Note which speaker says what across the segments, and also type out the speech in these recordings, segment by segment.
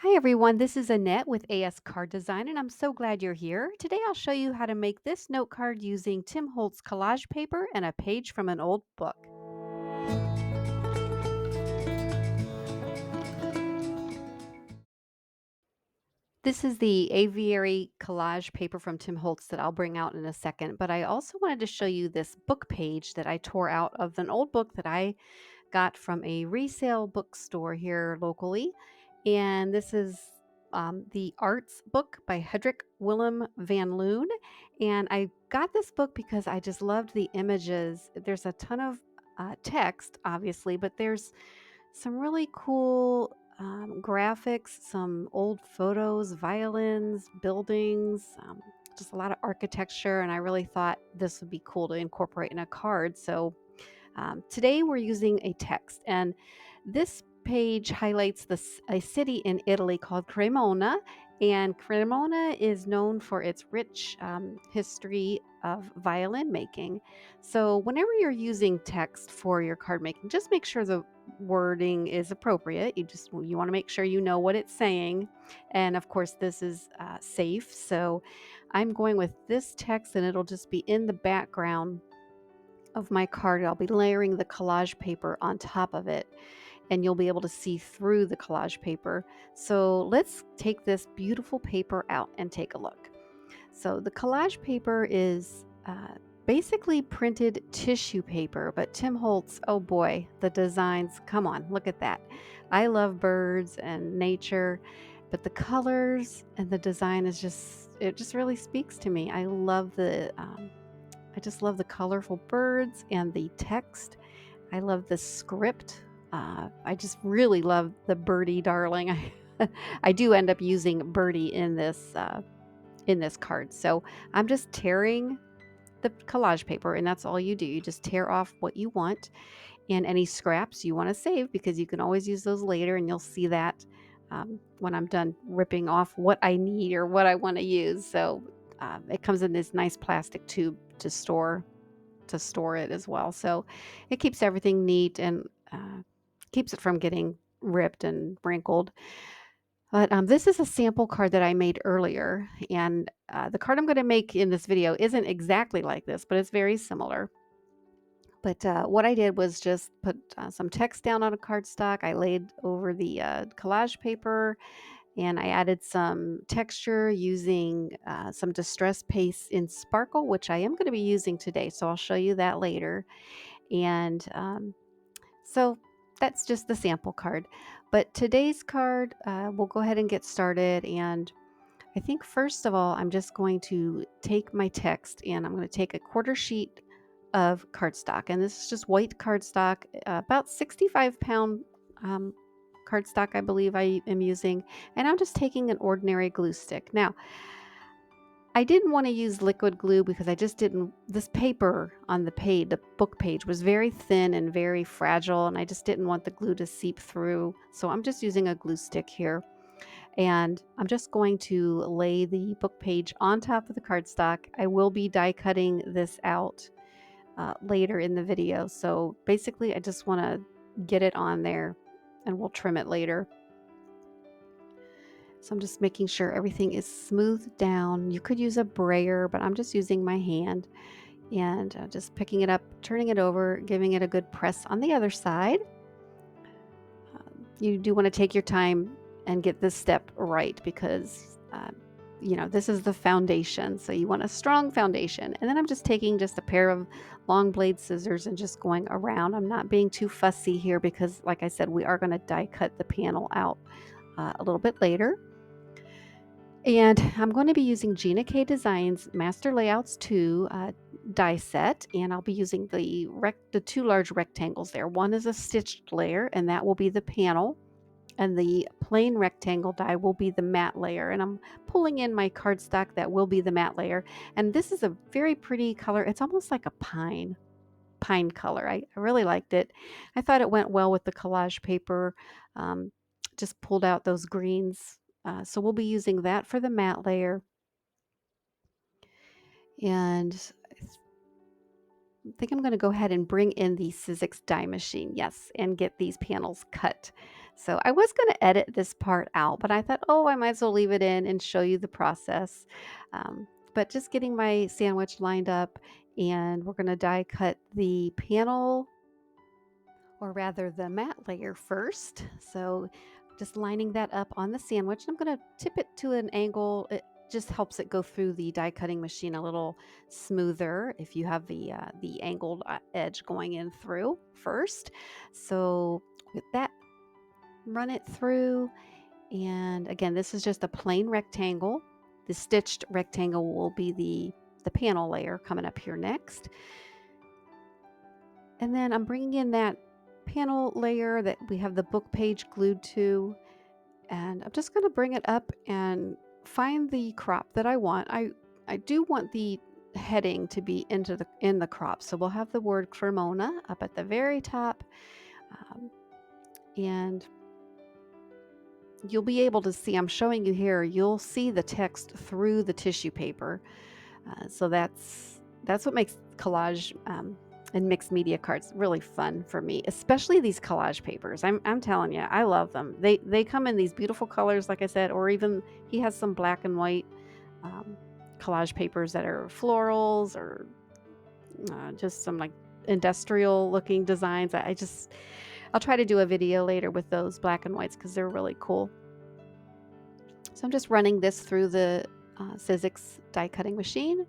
Speaker 1: Hi everyone, this is Annette with ASCardDesign and I'm so glad you're here. Today I'll show you how to make this note card using timholtz collage paper and a page from an old book. This is the Aviary collage paper from timholtz that I'll bring out in a second, but I also wanted to show you this book page that I tore out of an old book that I got from a resale bookstore here locally. And this is the Arts book by Hedrick Willem van Loon. And I got this book because I just loved the images. There's a ton of text, obviously, but there's some really cool graphics, some old photos, violins, buildings, just a lot of architecture. And I really thought this would be cool to incorporate in a card. So today we're using a text, and this page highlights a city in Italy called Cremona. And Cremona is known for its rich history of violin making. So, whenever you're using text for your card making, just make sure the wording is appropriate. You want to make sure you know what it's saying, and of course, this is safe. So, I'm going with this text, and it'll just be in the background of my card. I'll be layering the collage paper on top of it, and you'll be able to see through the collage paper. So let's take this beautiful paper out and take a look. So the collage paper is basically printed tissue paper, but Tim Holtz, oh boy, the designs, come on, look at that. I love birds and nature, but the colors and the design it just really speaks to me. I just love the colorful birds and the text. I love the script. I just really love the birdie darling. I do end up using birdie in this card. So I'm just tearing the collage paper, and that's all you do. You just tear off what you want and any scraps you want to save, because you can always use those later, and you'll see that when I'm done ripping off what I need or what I want to use. So it comes in this nice plastic tube to store it as well. So it keeps everything neat and keeps it from getting ripped and wrinkled. But this is a sample card that I made earlier, and the card I'm going to make in this video isn't exactly like this, but it's very similar. But what I did was just put some text down on a cardstock. I laid over the collage paper, and I added some texture using some distress paste in Sparkle, which I am going to be using today. So I'll show you that later. And so that's just the sample card. But today's card, we'll go ahead and get started. And I think first of all, I'm just going to take my text, and I'm going to take a quarter sheet of cardstock. And this is just white cardstock, about 65-pound cardstock, I believe I am using. And I'm just taking an ordinary glue stick. Now, I didn't want to use liquid glue because I just didn't, this paper on the book page was very thin and very fragile, and I just didn't want the glue to seep through. So I'm just using a glue stick here. And I'm just going to lay the book page on top of the cardstock. I will be die cutting this out later in the video. So basically, I just want to get it on there, and we'll trim it later. So I'm just making sure everything is smoothed down. You could use a brayer, but I'm just using my hand and just picking it up, turning it over, giving it a good press on the other side. You do want to take your time and get this step right, because this is the foundation. So you want a strong foundation. And then I'm just taking just a pair of long blade scissors and just going around. I'm not being too fussy here because, like I said, we are going to die cut the panel out a little bit later. And I'm going to be using Gina K Designs Master Layouts 2 die set, and I'll be using the two large rectangles there. One is a stitched layer, and that will be the panel, and the plain rectangle die will be the matte layer. And I'm pulling in my cardstock that will be the matte layer. And this is a very pretty color. It's almost like a pine color. I really liked it. I thought it went well with the collage paper. Um, just pulled out those greens. So we'll be using that for the matte layer. And I think I'm going to go ahead and bring in the Sizzix die machine. Yes, and get these panels cut. So I was going to edit this part out, but I thought, oh, I might as well leave it in and show you the process. But just getting my sandwich lined up, and we're going to die cut the panel, or rather the mat layer first. So just lining that up on the sandwich. I'm going to tip it to an angle. It just helps it go through the die cutting machine a little smoother if you have the angled edge going in through first. So with that, run it through. And again, this is just a plain rectangle. The stitched rectangle will be the panel layer coming up here next. And then I'm bringing in that panel layer that we have the book page glued to, and I'm just going to bring it up and find the crop that I want. I do want the heading to be in the crop, so we'll have the word Cremona up at the very top, and you'll be able to see, I'm showing you here, you'll see the text through the tissue paper. So that's what makes collage and mixed media cards really fun for me, especially these collage papers. I'm telling you, I love them. They come in these beautiful colors, like I said, or even he has some black and white collage papers that are florals, or just some like industrial looking designs. I'll try to do a video later with those black and whites because they're really cool. So I'm just running this through the Sizzix die cutting machine,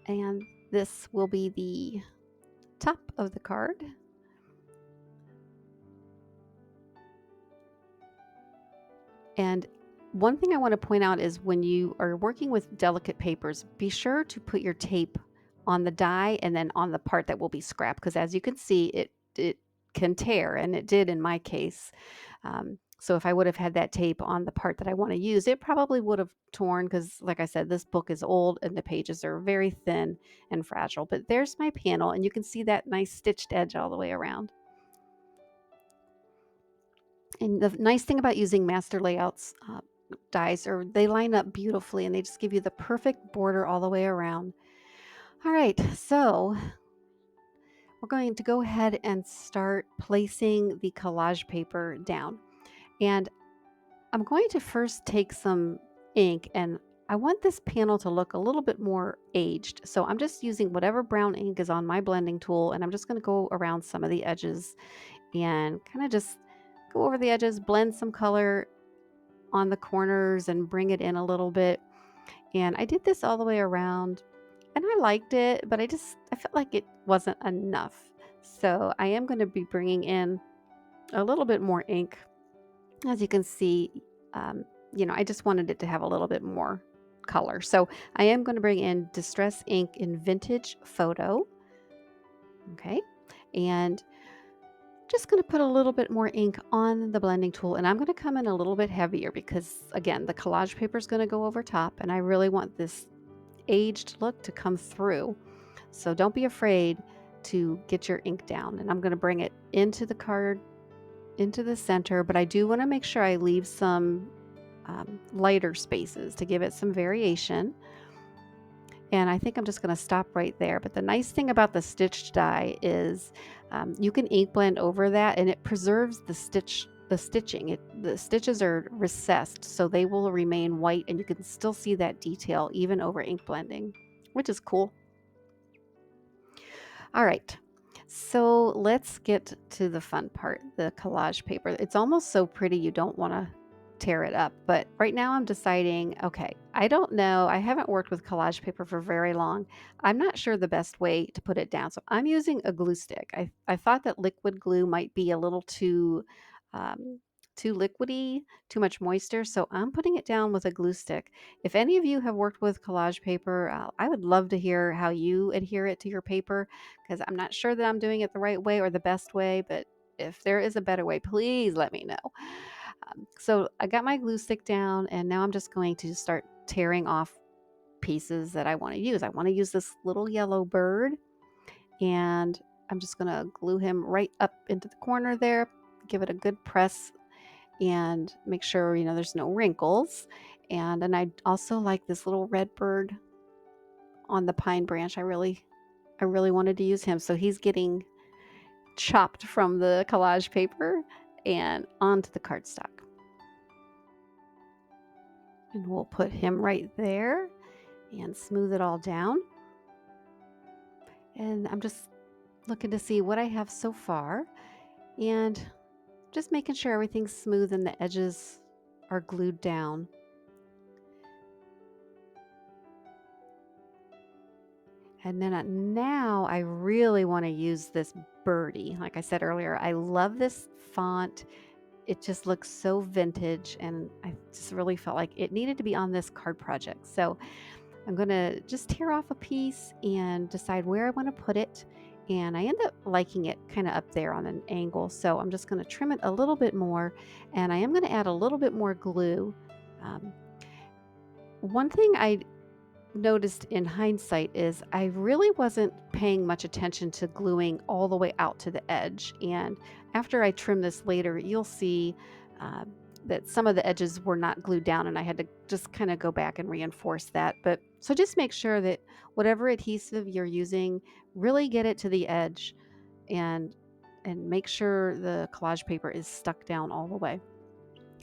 Speaker 1: and this will be the top of the card. And one thing I want to point out is when you are working with delicate papers, be sure to put your tape on the die and then on the part that will be scrapped, because as you can see, it can tear, and it did in my case. So if I would have had that tape on the part that I want to use, it probably would have torn, because like I said, this book is old and the pages are very thin and fragile. But there's my panel, and you can see that nice stitched edge all the way around. And the nice thing about using Master Layouts dies, or they line up beautifully and they just give you the perfect border all the way around. All right, so we're going to go ahead and start placing the collage paper down. And I'm going to first take some ink, and I want this panel to look a little bit more aged. So I'm just using whatever brown ink is on my blending tool, and I'm just going to go around some of the edges and kind of just go over the edges, blend some color on the corners and bring it in a little bit. And I did this all the way around, and I liked it, but I felt like it wasn't enough. So I am going to be bringing in a little bit more ink. As you can see, I just wanted it to have a little bit more color. So I am going to bring in Distress Ink in Vintage Photo. Okay. And just going to put a little bit more ink on the blending tool, and I'm going to come in a little bit heavier because, again, the collage paper is going to go over top, and I really want this aged look to come through. So don't be afraid to get your ink down, and I'm going to bring it into the card, into the center, but I do want to make sure I leave some lighter spaces to give it some variation. And I think I'm just going to stop right there. But the nice thing about the stitched die is you can ink blend over that, and it preserves the stitching. The stitches are recessed, so they will remain white, and you can still see that detail even over ink blending, which is cool. All right, so let's get to the fun part, the collage paper. It's almost so pretty you don't want to tear it up. But right now I'm deciding, okay, I don't know. I haven't worked with collage paper for very long. I'm not sure the best way to put it down. So I'm using a glue stick. I thought that liquid glue might be a little too liquidy, too much moisture. So I'm putting it down with a glue stick. If any of you have worked with collage paper, I would love to hear how you adhere it to your paper, because I'm not sure that I'm doing it the right way or the best way, but if there is a better way, please let me know. So I got my glue stick down, and now I'm just going to start tearing off pieces that I want to use. I want to use this little yellow bird, and I'm just going to glue him right up into the corner there, give it a good press, and make sure, there's no wrinkles. And then I also like this little red bird on the pine branch. I really wanted to use him. So he's getting chopped from the collage paper. and onto the cardstock. And we'll put him right there and smooth it all down. And I'm just looking to see what I have so far and just making sure everything's smooth and the edges are glued down. And then now I really want to use this birdie. Like I said earlier, I love this font. It just looks so vintage, and I just really felt like it needed to be on this card project. So I'm going to just tear off a piece and decide where I want to put it. And I end up liking it kind of up there on an angle. So I'm just going to trim it a little bit more, and I am going to add a little bit more glue. One thing I noticed in hindsight is I really wasn't paying much attention to gluing all the way out to the edge. And after I trim this later, you'll see uh, that some of the edges were not glued down, and I had to just kind of go back and reinforce that. But so just make sure that whatever adhesive you're using, really get it to the edge, and make sure the collage paper is stuck down all the way.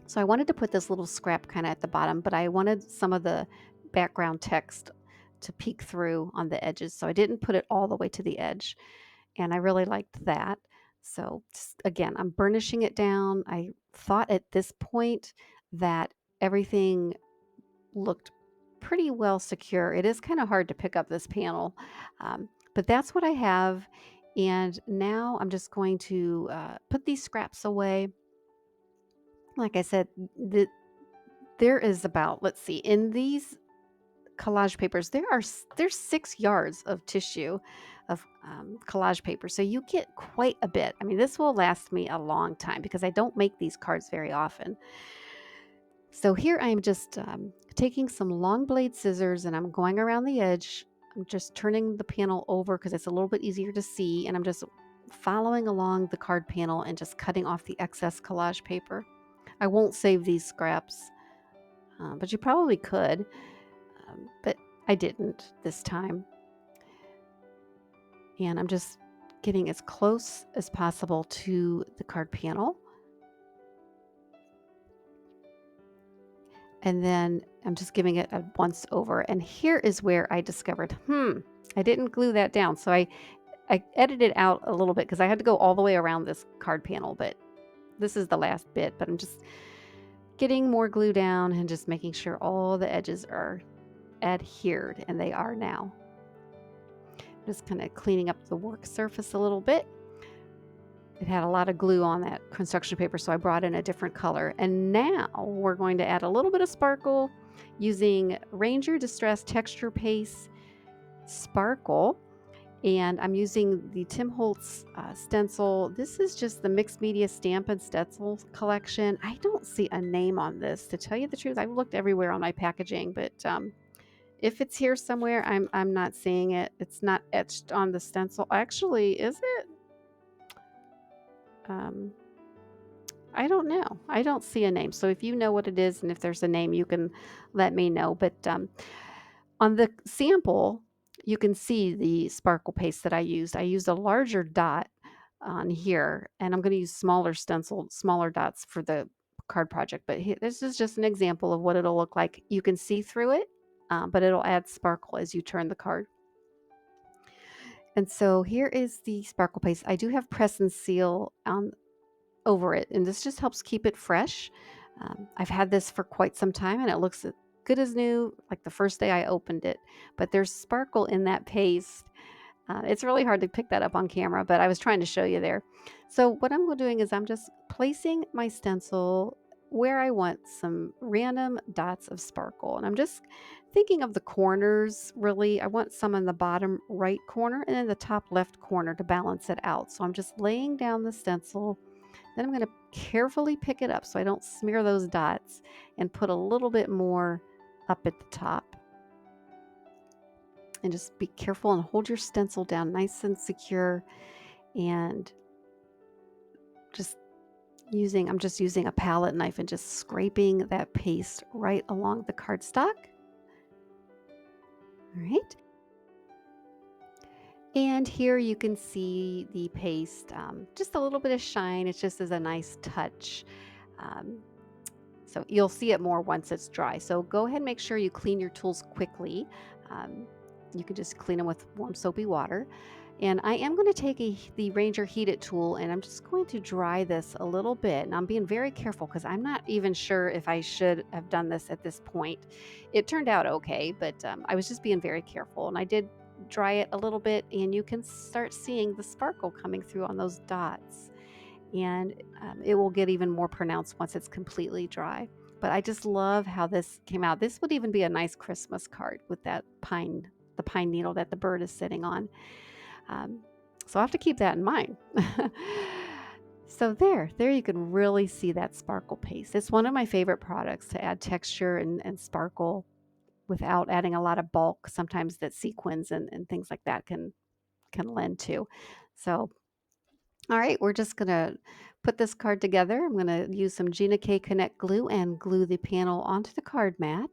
Speaker 1: So I wanted to put this little scrap kind of at the bottom, but I wanted some of the background text to peek through on the edges. So I didn't put it all the way to the edge. And I really liked that. So just, again, I'm burnishing it down. I thought at this point that everything looked pretty well secure. It is kind of hard to pick up this panel, but that's what I have. And now I'm just going to put these scraps away. Like I said, there is about, let's see, in these collage papers, there's 6 yards of tissue of collage paper. So you get quite a bit. I mean, this will last me a long time because I don't make these cards very often. So here I'm just taking some long blade scissors and I'm going around the edge. I'm just turning the panel over because it's a little bit easier to see. And I'm just following along the card panel and just cutting off the excess collage paper. I won't save these scraps, but you probably could. But I didn't this time. And I'm just getting as close as possible to the card panel. And then I'm just giving it a once over. And here is where I discovered, I didn't glue that down. So I edited out a little bit because I had to go all the way around this card panel, but this is the last bit. But I'm just getting more glue down and just making sure all the edges are adhered, and they are now. Just kind of cleaning up the work surface a little bit. It had a lot of glue on that construction paper, so I brought in a different color. And now we're going to add a little bit of sparkle using Ranger Distress Texture Paste Sparkle. And I'm using the timholtz stencil. This is just the mixed media stamp and stencil collection. I don't see a name on this, to tell you the truth. I've looked everywhere on my packaging, but if it's here somewhere, I'm not seeing it. It's not etched on the stencil. Actually, is it? I don't know. I don't see a name. So if you know what it is, and if there's a name, you can let me know. But on the sample, you can see the sparkle paste that I used. I used a larger dot on here, and I'm going to use smaller dots for the card project. But this is just an example of what it'll look like. You can see through it, but it'll add sparkle as you turn the card. And so here is the sparkle paste. I do have press and seal over it, and this just helps keep it fresh. I've had this for quite some time, and it looks good as new, like the first day I opened it. But there's sparkle in that paste. It's really hard to pick that up on camera, but I was trying to show you there. So what I'm doing is I'm just placing my stencil where I want some random dots of sparkle. And I'm just thinking of the corners, really. I want some in the bottom right corner and in the top left corner to balance it out. So I'm just laying down the stencil. Then I'm going to carefully pick it up so I don't smear those dots, and put a little bit more up at the top. And just be careful and hold your stencil down nice and secure. And I'm just using a palette knife and just scraping that paste right along the cardstock. All right. And here you can see the paste, just a little bit of shine. It's just as a nice touch. Um, so you'll see it more once it's dry. So go ahead and make sure you clean your tools quickly. Um, you can just clean them with warm soapy water. And I am going to take the Ranger Heat tool and I'm just going to dry this a little bit. And I'm being very careful because I'm not even sure if I should have done this at this point. It turned out okay, but I was just being very careful. And I did dry it a little bit and you can start seeing the sparkle coming through on those dots. And it will get even more pronounced once it's completely dry. But I just love how this came out. This would even be a nice Christmas card with the pine needle that the bird is sitting on. Um, so I have to keep that in mind. So there you can really see that sparkle paste. It's one of my favorite products to add texture and sparkle without adding a lot of bulk. Sometimes that sequins and things like that can lend to. So all right, we're just gonna put this card together. I'm gonna use some Gina K Connect glue and glue the panel onto the card mat.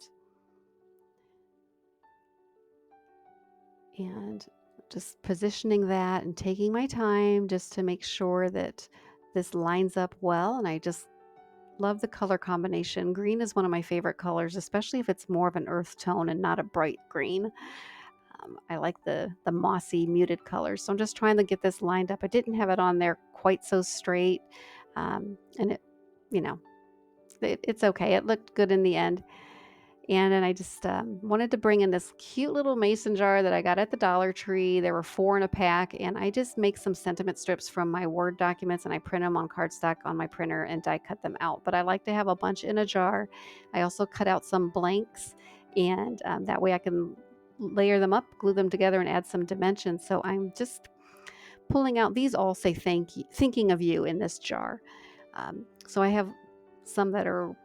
Speaker 1: And just positioning that and taking my time just to make sure that this lines up well. And I just love the color combination. Green is one of my favorite colors, especially if it's more of an earth tone and not a bright green. I like the mossy muted colors. So I'm just trying to get this lined up. I didn't have it on there quite so straight. And it, you know, it's okay. It looked good in the end. And then I just wanted to bring in this cute little mason jar that I got at the Dollar Tree. There were 4 in a pack, and I just make some sentiment strips from my Word documents and I print them on cardstock on my printer and die cut them out. But I like to have a bunch in a jar. I also cut out some blanks, and that way I can layer them up, glue them together, and add some dimensions. So I'm just pulling out these all say thank you, thinking of you in this jar. So I have some that are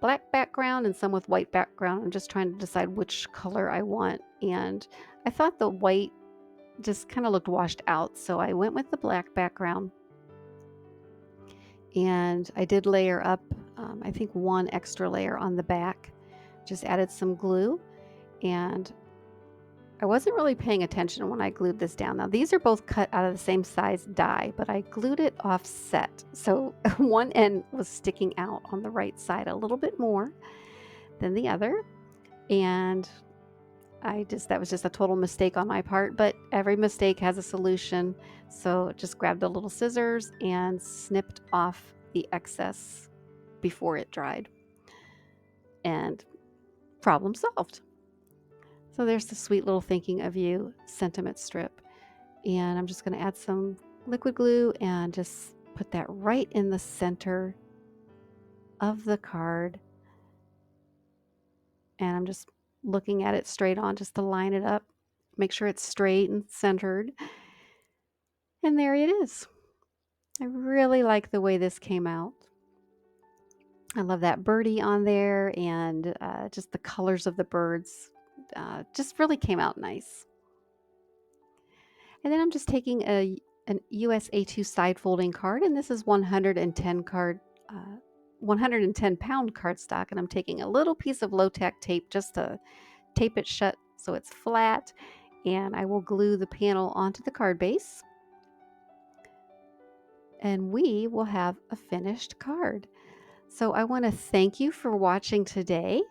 Speaker 1: black background and some with white background. I'm just trying to decide which color I want. And I thought the white just kind of looked washed out. So I went with the black background. And I did layer up, I think, 1 extra layer on the back. Just added some glue. And I wasn't really paying attention when I glued this down. Now, these are both cut out of the same size die, but I glued it offset. So one end was sticking out on the right side a little bit more than the other. And that was just a total mistake on my part, but every mistake has a solution. So just grabbed a little scissors and snipped off the excess before it dried. And problem solved. So there's the sweet little thinking of you sentiment strip. And I'm just going to add some liquid glue and just put that right in the center of the card. And I'm just looking at it straight on just to line it up, make sure it's straight and centered. And there it is. I really like the way this came out. I love that birdie on there and just the colors of the birds just really came out nice. And then I'm just taking an USA2 side folding card, and this is 110 pound cardstock, and I'm taking a little piece of low-tack tape just to tape it shut so it's flat, and I will glue the panel onto the card base, and we will have a finished card. So I want to thank you for watching today.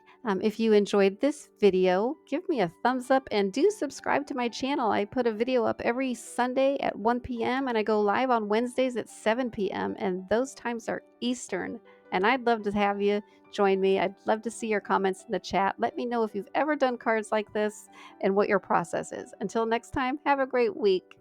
Speaker 1: If you enjoyed this video, give me a thumbs up and do subscribe to my channel. I put a video up every Sunday at 1 p.m. and I go live on Wednesdays at 7 p.m. and those times are Eastern. And I'd love to have you join me. I'd love to see your comments in the chat. Let me know if you've ever done cards like this and what your process is. Until next time, have a great week.